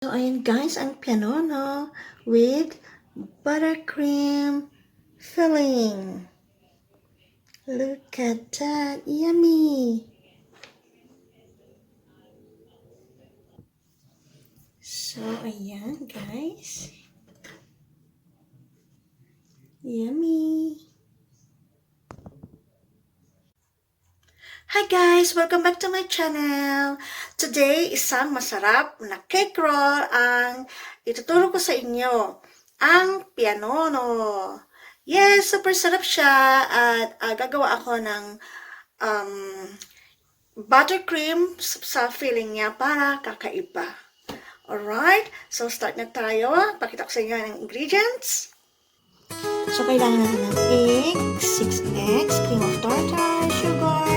So, ayan guys, ang pianono with buttercream filling. Look at that, yummy! So, ayan guys. Yummy! Hi guys! Welcome back to my channel! Today, isang masarap na cake roll ang ituturo ko sa inyo. Ang pianono. Yes, super sarap siya at gagawa ako ng buttercream sa filling niya para kakaiba. Alright? So, start na tayo. Pakita ko sa inyo ang ingredients. So, kailangan natin ng egg, 6 eggs, cream of tartar, sugar,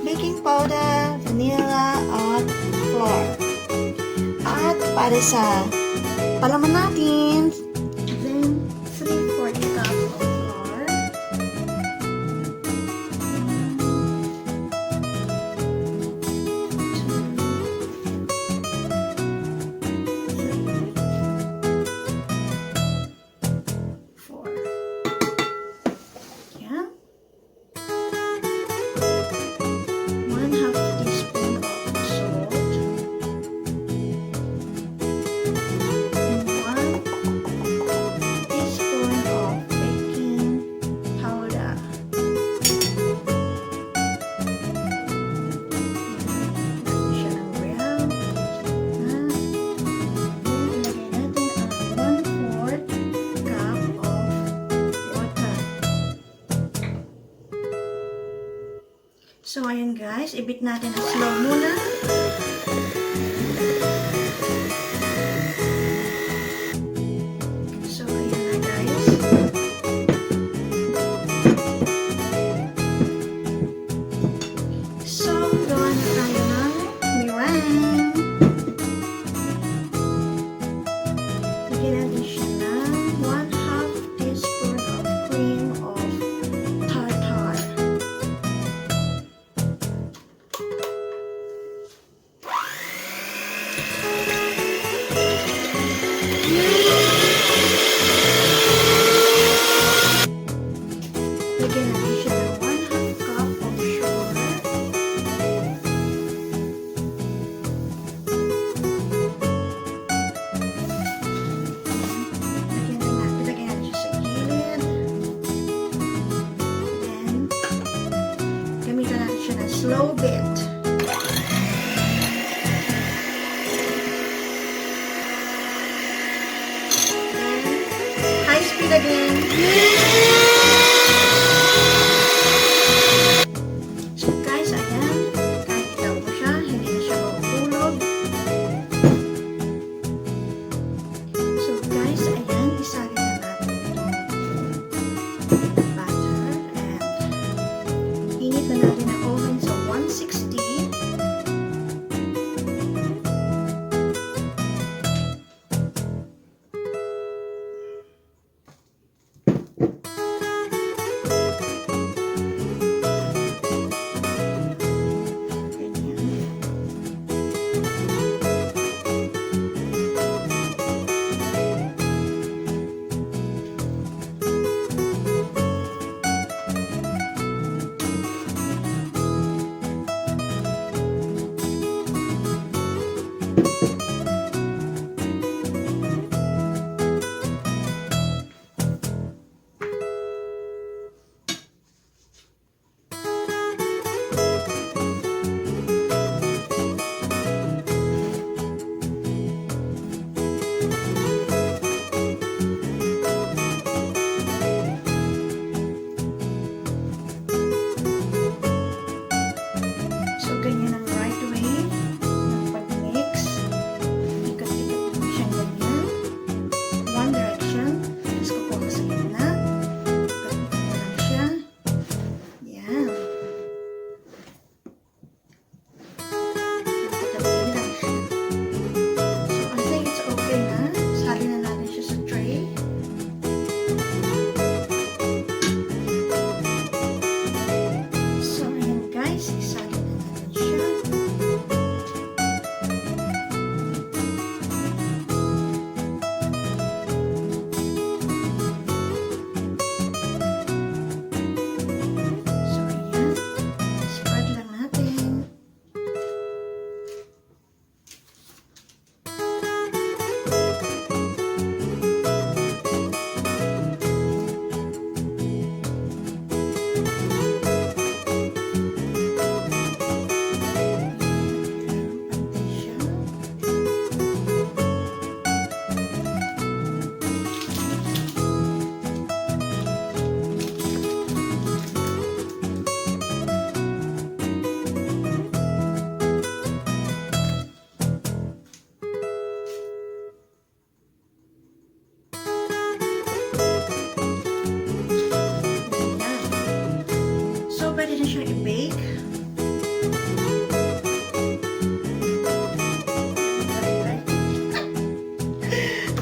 baking powder, vanilla, at flour. At para sa palaman natin, then 3/4 cup of flour. So, ayan guys, ibit natin ang slow muna. So, ayan na guys. So, gawa na tayo ng meringue. Lagyan natin siya ng 1/2 teaspoon of cream of tartar. Lagyan natin siya ng 1/2 cup of sugar. Lagyan natin siya sa gilid. Then, gamitan natin siya ng slow bit. Then, high speed again. So guys, ayan, kahit itaw mo siya, hindi na siya mahuhulog. So guys, ayan, isagin na natin itong butter and init na natin ang oven sa 160.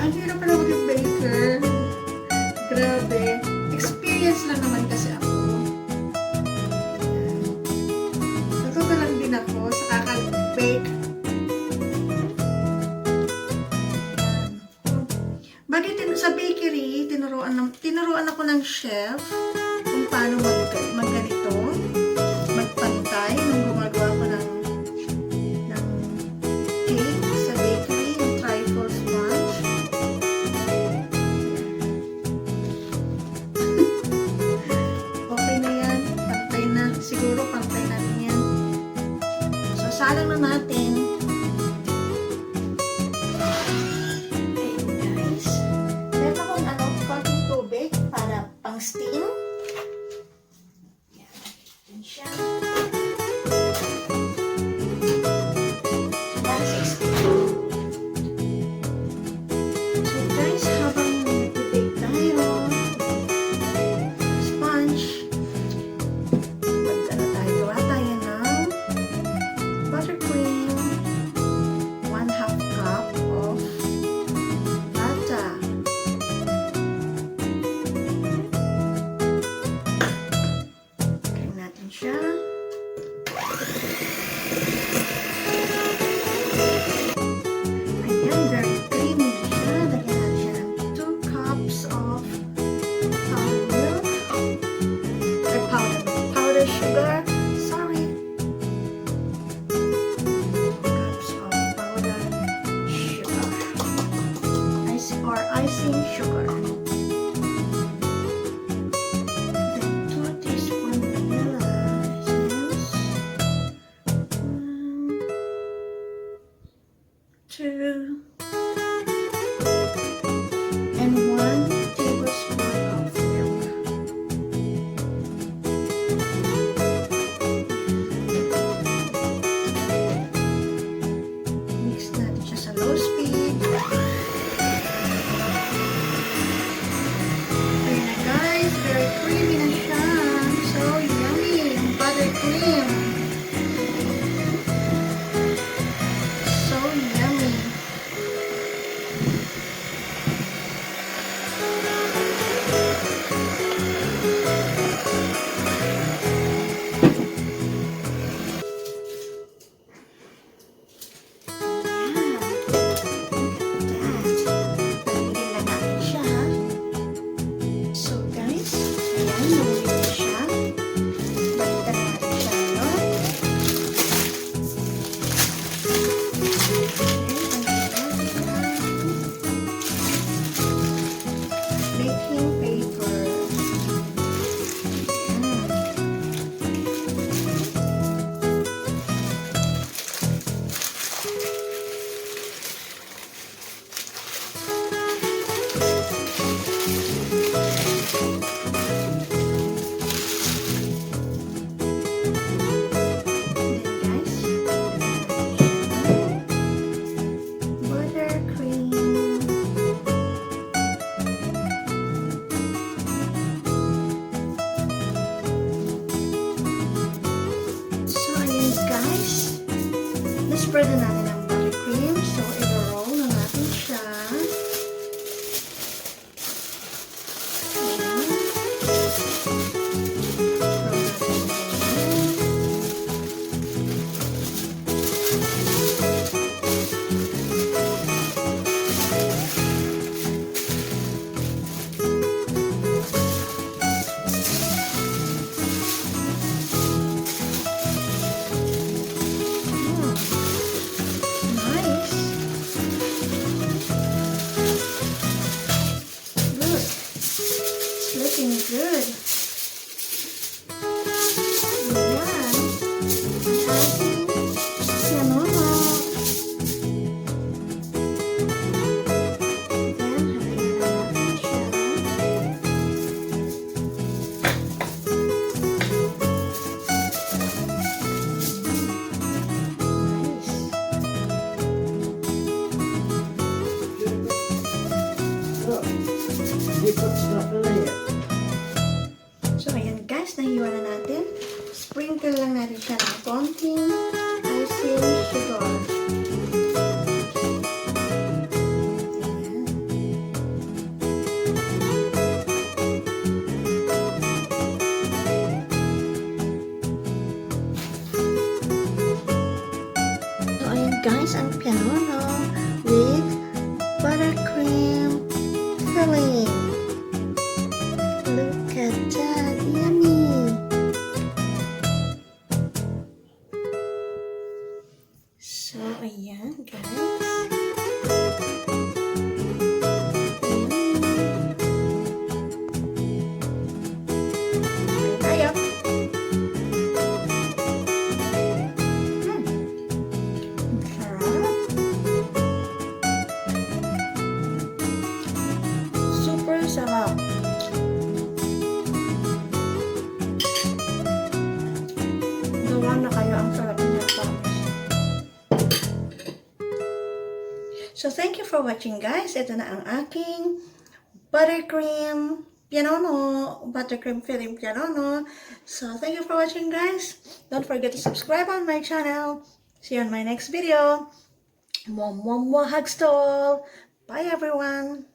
Ang hirap pala maging baker. Grabe. Experience lang naman kasi ako. Natuto lang din ako sa kakag-bake. Bagay sa bakery, tinuruan ako ng chef kung paano magganito, magpantay nung gumagawa ko ng cake sa bakery, yung trifle sponge. Okay na yan, pantay na, siguro pantay na rin yan. So, salang na natin. Steam. Yan siya. That's steam. So guys, habang nag-bake tayo, sponge, gawa tayo ng buttercream, 1/2 cup of tartar. Siya. Ayan, very creamy siya. Lagyan natin siya ng 2 cups of powdered milk. Or powdered sugar. Sorry. 2 cups of powdered sugar. Or icing sugar. And 1 tablespoon of milk. Mix natin siya sa low speed. Ayan na guys, very creamy na siya. So yummy, buttercream. So yummy. spread na natin ang buttercream. So, i-roll na natin siya. Looking good. Ayan. Ating pianono. Ayan, hatiin na natin siya. So, ayan guys, nahiwa na natin. Sprinkle lang natin siya ng konting icing sugar. Ayan. So, thank you for watching, guys. Ito na ang aking buttercream pianono, buttercream filling pianono. So, thank you for watching, guys. Don't forget to subscribe on my channel. See you on my next video. Mwah, mwah, mwah, hugs to all. Bye, everyone.